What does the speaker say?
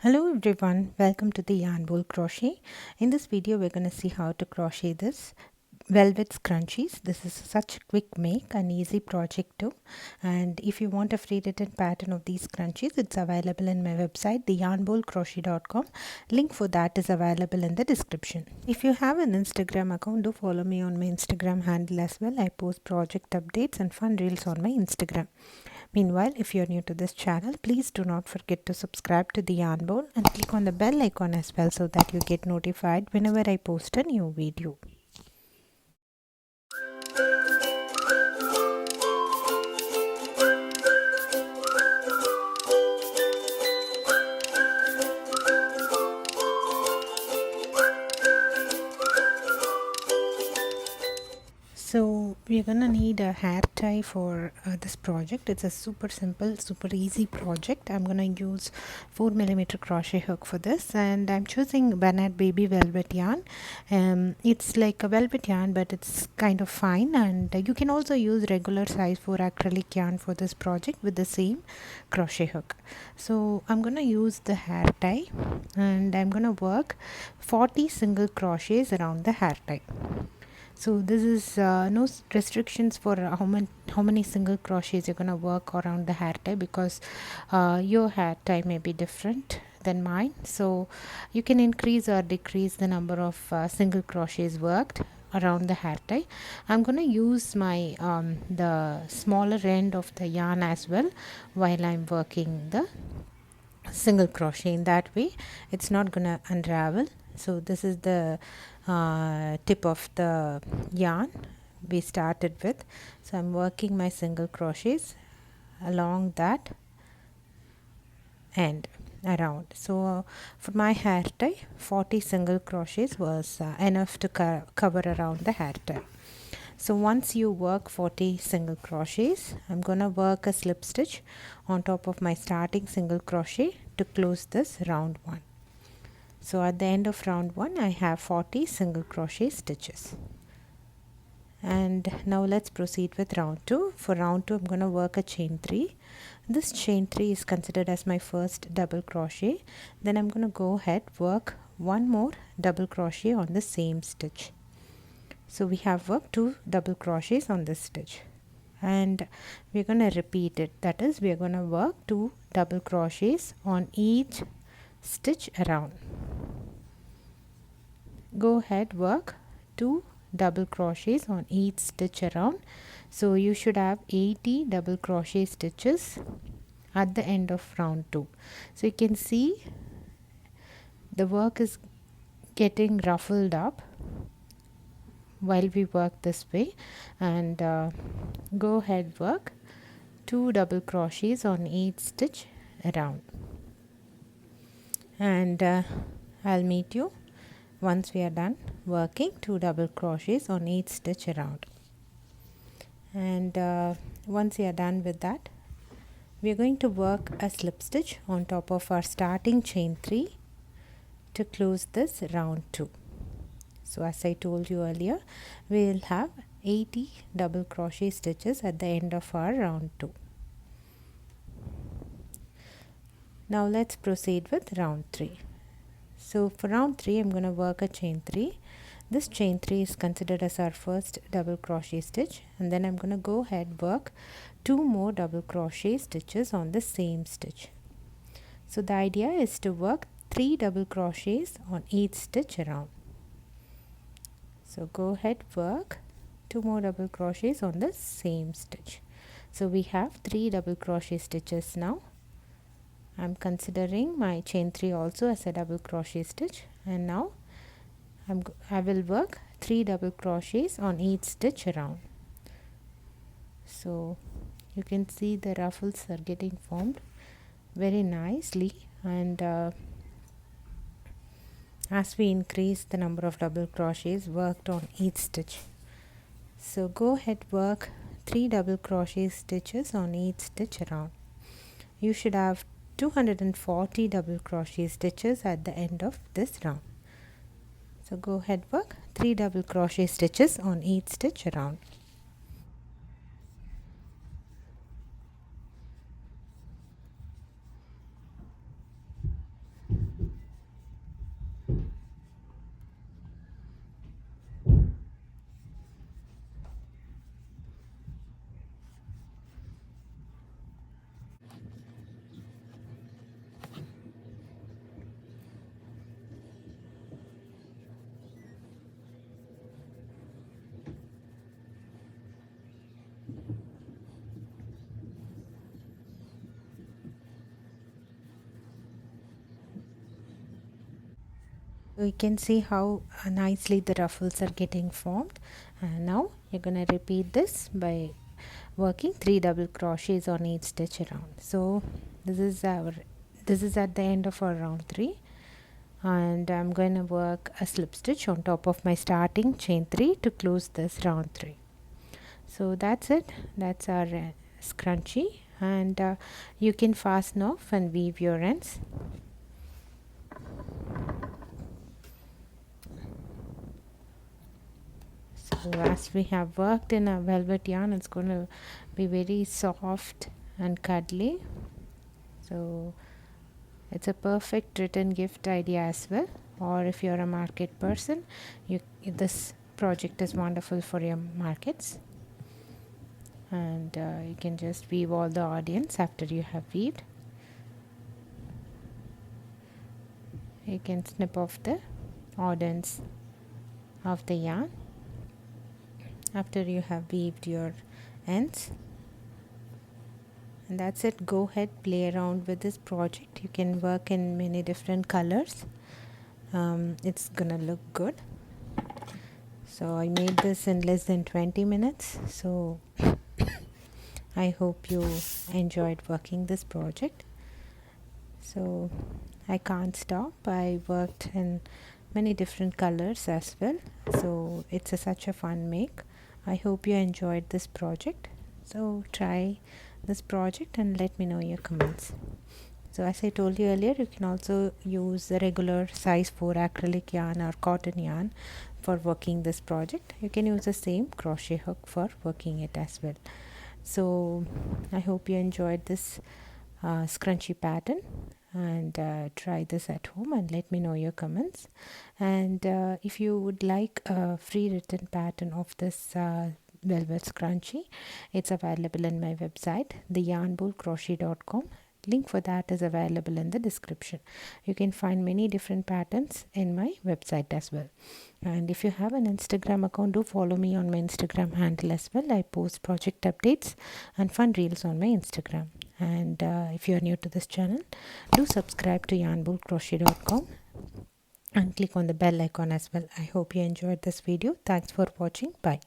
Hello everyone, welcome to the Yarn Bowl Crochet. In this video we're going to see how to crochet this Velvet Scrunchies. This is such a quick make and easy project too, and if you want a free written pattern of these scrunchies, it's available in my website theyarnbowlcrochet.com. Link for that is available in the description. If you have an Instagram account, do follow me on my Instagram handle as well. I post project updates and fun reels on my Instagram. Meanwhile, if you're new to this channel, please do not forget to subscribe to the Yarn Bowl and click on the bell icon as well so that you get notified whenever I post a new video. So we're gonna need a hair tie for this project. It's a super simple, super easy project. I'm gonna use 4mm crochet hook for this, and I'm choosing Bernat baby velvet yarn. It's like a velvet yarn, but it's kind of fine, and you can also use regular size 4 acrylic yarn for this project with the same crochet hook. So I'm gonna use the hair tie, and I'm gonna work 40 single crochets around the hair tie. So this is no restrictions for how many single crochets you're gonna work around the hair tie, because your hair tie may be different than mine, so you can increase or decrease the number of single crochets worked around the hair tie. I'm gonna use my the smaller end of the yarn as well while I'm working the single crochet. In that way it's not gonna unravel. So this is the tip of the yarn we started with. So I'm working my single crochets along that end around. So for my hair tie, 40 single crochets was enough to cover around the hair tie. So once you work 40 single crochets, I'm gonna work a slip stitch on top of my starting single crochet to close this round 1. So at the end of round 1 I have 40 single crochet stitches. And now let's proceed with round 2. For round 2 I'm going to work a chain 3. This chain 3 is considered as my first double crochet. Then I'm going to go ahead work one more double crochet on the same stitch. So we have worked 2 double crochets on this stitch, and we're going to repeat it. That is, we're going to work 2 double crochets on each stitch around. Go ahead, work 2 double crochets on each stitch around. So you should have 80 double crochet stitches at the end of round 2. So you can see the work is getting ruffled up while we work this way, and go ahead, work 2 double crochets on each stitch around, and I'll meet you once we are done working 2 double crochets on each stitch around. And once we are done with that, we are going to work a slip stitch on top of our starting chain 3 to close this round 2. So as I told you earlier, we will have 80 double crochet stitches at the end of our round 2. Now let's proceed with round 3. So for round 3 I'm going to work a chain 3. This chain 3 is considered as our first double crochet stitch, and then I'm going to go ahead work 2 more double crochet stitches on the same stitch. So the idea is to work 3 double crochets on each stitch around. So go ahead, work 2 more double crochets on the same stitch. So we have 3 double crochet stitches now. I'm considering my chain 3 also as a double crochet stitch, and now I will work 3 double crochets on each stitch around. So you can see the ruffles are getting formed very nicely, and as we increase the number of double crochets worked on each stitch. So go ahead, work 3 double crochet stitches on each stitch around. You should have 240 double crochet stitches at the end of this round. So go ahead, work 3 double crochet stitches on each stitch around. You can see how nicely the ruffles are getting formed, and now you're going to repeat this by working 3 double crochets on each stitch around. So this is at the end of our round 3, and I'm going to work a slip stitch on top of my starting chain 3 to close this round 3. So that's it. That's our scrunchie, and you can fasten off and weave your ends. So as we have worked in a velvet yarn, it's going to be very soft and cuddly. So it's a perfect return gift idea as well, or if you're a market person, this project is wonderful for your markets. And you can just weave all the audience after you have weaved. You can snip off the audience of the yarn after you have weaved your ends. And that's it. Go ahead, play around with this project. You can work in many different colors. It's gonna look good. So I made this in less than 20 minutes. So I hope you enjoyed working this project. So I can't stop. I worked in many different colors as well. So it's such a fun make. I hope you enjoyed this project. So try this project and let me know your comments. So as I told you earlier, you can also use the regular size 4 acrylic yarn or cotton yarn for working this project. You can use the same crochet hook for working it as well. So I hope you enjoyed this scrunchie pattern, and try this at home and let me know your comments. And if you would like a free written pattern of this velvet scrunchie, it's available in my website, theyarnbowlcrochet.com. Link for that is available in the description. You can find many different patterns in my website as well. And if you have an Instagram account, do follow me on my Instagram handle as well. I post project updates and fun reels on my Instagram. And if you are new to this channel, do subscribe to yarnbowlcrochet.com and click on the bell icon as well. I hope you enjoyed this video. Thanks for watching. Bye.